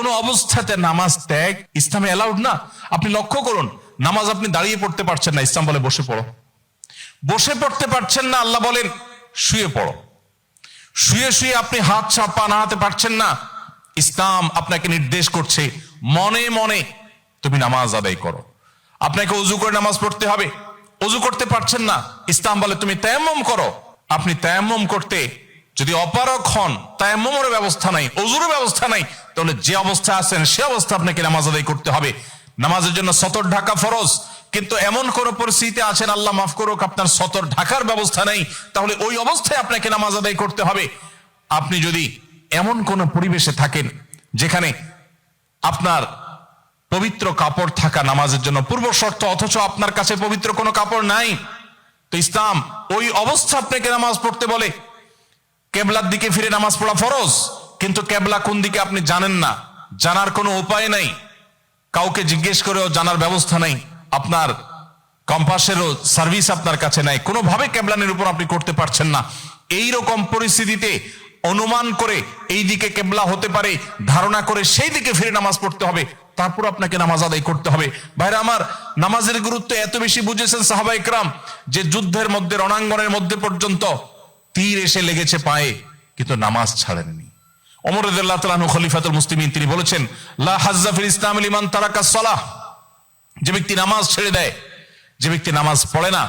কোন অবস্থাতে নামাজ ত্যাগ ইসলামে অ্যালাউড না। আপনি লক্ষ্য করুন, নামাজ আপনি দাঁড়িয়ে পড়তে পারছেন না, ইসলাম বলে বসে পড়ো। বসে পড়তে পারছেন না, আল্লাহ বলেন শুয়ে পড়ো। শুয়ে শুয়ে আপনি হাত পা নাড়াতে পারছেন না, ইসলাম আপনাকে নির্দেশ করছে মনে মনে তুমি নামাজ আদায় করো। আপনাকে ওযু করে নামাজ পড়তে হবে, ওযু করতে পারছেন না, ইসলাম বলে তুমি তায়াম্মুম করো। আপনি তায়াম্মুম করতে যদি অপারগ হন, তায়াম্মুমের ব্যবস্থা নাই, ওযুর ব্যবস্থা নাই, তাহলে যে অবস্থা আছেন সে অবস্থা আপনাকে নামাজ আদায় করতে হবে। নামাজের জন্য সতর ঢাকা ফরজ, কিন্তু এমন কোন পরিস্থিতি আছেন, আল্লাহ মাফ করুক, আপনার সতর ঢাকার ব্যবস্থা নেই, তাহলে ওই অবস্থায় আপনাকে নামাজ আদায় করতে হবে। আপনি যদি এমন কোন পরিবেশে থাকেন যেখানে আপনার পবিত্র কাপড় থাকা নামাজের জন্য পূর্ব শর্ত, অথচ আপনার কাছে পবিত্র কোনো কাপড় নাই, তো ইসলাম ওই অবস্থা আপনাকে নামাজ পড়তে বলে। কেবলার দিকে ফিরে নামাজ পড়া ফরজ, কিন্তু কেবলা কোন দিকে আপনি জানেন না, জানার কোনো উপায় নাই, কাউকে জিজ্ঞেস করেও জানার ব্যবস্থা নাই, আপনার কম্পাসেরও সার্ভিস আপনার কাছে নাই, কোনোভাবে কেবলা নিরূপণ আপনি করতে পারছেন না। এই রকম পরিস্থিতিতে অনুমান করে এই দিকে কেবলা হতে পারে ধারণা করে সেই দিকে ফিরে নামাজ পড়তে হবে, তারপর আপনাকে নামাজ আদায় করতে হবে। ভাইরা আমার, নামাজের গুরুত্ব এত বেশি বুঝেছেন সাহাবা ইকরাম যে যুদ্ধের মধ্যে, রণাঙ্গনের মধ্যে পর্যন্ত তীর এসে লেগেছে পায়ে, কিন্তু নামাজ ছাড়েননি। ওমর রাদিয়াল্লাহু তাআলা আনহু খলিফাতুল মুসলিমিন, তিনি বলেছেন লা হাজ্জা ফিল ইসলাম লিমান তারাকাস সালাহ, যে ব্যক্তি নামাজ ছেড়ে দেয়, যে ব্যক্তি নামাজ পড়ে না,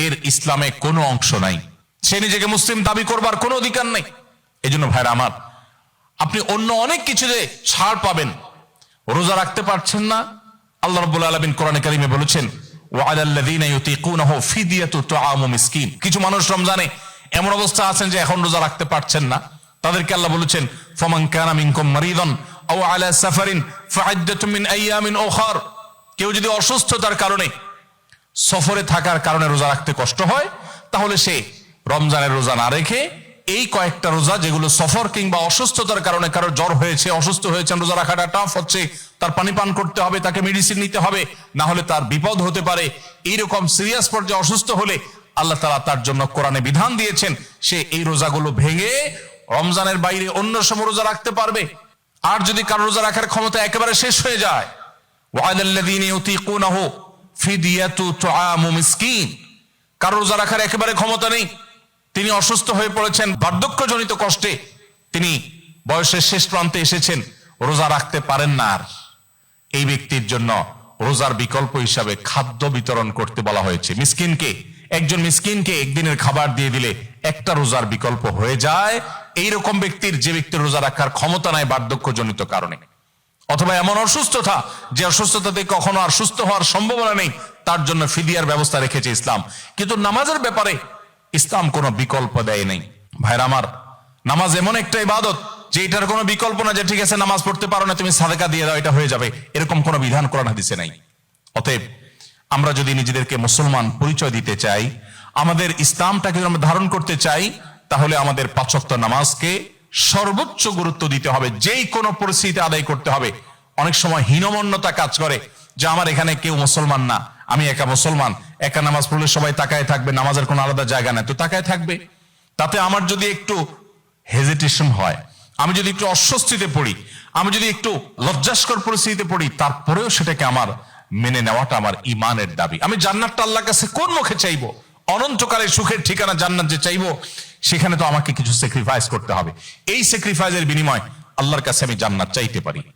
এর ইসলামে কোনো অংশ নাই, সে নিজেকে মুসলিম দাবি করবার কোনো অধিকার নেই। এই জন্য ভাইরা আমার, আপনি অন্য অনেক কিছুতে ছাড় পাবেন, রোজা রাখতে পারছেন না, আল্লাহ রাব্বুল আলামিন কোরআনে কারিমে বলেছেন ওয়া আলাল্লাযীনা ইউতীকুনাহু ফিদিয়াতু তুআমু মিসকিন। কিছু মানুষ রমজানে এমন অবস্থা আছেন যে এখন রোজা রাখতে পারছেন না, তাদেরকে আল্লাহ বলেছেন ফামান কানা মিনকুম মারিদান আও আলা সাফারিন ফাইদ্দাতুম মিন আইয়ামিন উখার। কেউ যদি অসুস্থতার কারণে, সফরে থাকার কারণে রোজা রাখতে কষ্ট হয়, তাহলে সে রমজানের রোজা না রেখে এই কয়েকটা রোজা, যেগুলো সফর কিংবা অসুস্থতার কারণে, কারো জ্বর হয়েছে, অসুস্থ হয়েছেন, রোজা রাখাটা টাফ হচ্ছে, তার পানি পান করতে হবে, তাকে মেডিসিন নিতে হবে, না হলে তার বিপদ হতে পারে, এইরকম সিরিয়াস পর্যায়ে অসুস্থ হলে আল্লাহ তাআলা তার জন্য কোরআনে বিধান দিয়েছেন সে এই রোজাগুলো ভেঙে রমজানের বাইরে অন্য সময় রোজা রাখতে পারবে। আর যদি কারো রোজা রাখার ক্ষমতা একেবারে শেষ হয়ে যায়, ওয়ালাল্লাযীনা ইউতীকুনাহু ফিদিয়াতু তুআমু মিসকিন, কারো রোজা রাখার একেবারে ক্ষমতা নেই, তিনি অসুস্থ হয়ে পড়েছেন, বার্ধক্যজনিত কষ্টে তিনি বয়সের শেষ প্রান্তে এসেছেন, রোজা রাখতে পারেন না, আর এই ব্যক্তির জন্য রোজার বিকল্প হিসাবে খাদ্য বিতরণ করতে বলা হয়েছে। মিসকিনকে, একজন মিসকিনকে একদিনের খাবার দিয়ে দিলে একটা রোজার বিকল্প হয়ে যায়। এইরকম ব্যক্তির, যে ব্যক্তির রোজা রাখার ক্ষমতা নাই বার্ধক্যজনিত কারণে, অথবা এমন অসুস্থতা যে অসুস্থতাতে কখনো আর সুস্থ হওয়ার সম্ভাবনা নেই, তার জন্য ফিদিয়ার ব্যবস্থা রেখেছে ইসলাম। কিন্তু নামাজের ব্যাপারে ইসলাম কোনো বিকল্প দেয় নাই। ভাইরা আমার, নামাজ এমন একটা ইবাদত যে এটার কোনো বিকল্প না, যে ঠিক আছে নামাজ পড়তে পারো না, তুমি সাদাকা দিয়ে দাও, এটা হয়ে যাবে, এরকম কোনো বিধান কোরআন হাদিসে নাই। অতএব আমরা যদি নিজেদেরকে মুসলমান পরিচয় দিতে চাই, আমাদের ইসলামটাকে আমরা ধারণ করতে চাই, তাহলে আমাদের 5 ওয়াক্ত নামাজকে সর্বোচ্চ গুরুত্ব দিতে হবে, যেই কোনো পরিস্থিতিতে আদায় করতে হবে। অনেক সময় হীনমন্যতা কাজ করে যে আমার এখানে কেউ মুসলমান না, আমি একা মুসলমান, একা নামাজ পড়লে সবাই তাকায় থাকবে, নামাজের কোনো আলাদা জায়গা নেই, তো তাকায় থাকবে। তাতে আমার যদি একটু হেজিটেশন হয়, আমি যদি একটু অস্বস্তিতে পড়ি, আমি যদি একটু লজ্জাস্কর পরিস্থিতিতে পড়ি, তারপরেও সেটাকে আমার মেনে নেওয়াটা আমার ইমানের দাবি। আমি জান্নাতটা আল্লাহর কাছে কোন মুখে চাইবো? অনন্তকালের সুখের ঠিকানা জান্নাত যে চাইবো, সেখানে তো আমাকে কিছু স্যাক্রিফাইস করতে হবে। এই স্যাক্রিফাইসের বিনিময় আল্লাহর কাছে আমি জান্নাত চাইতে পারি।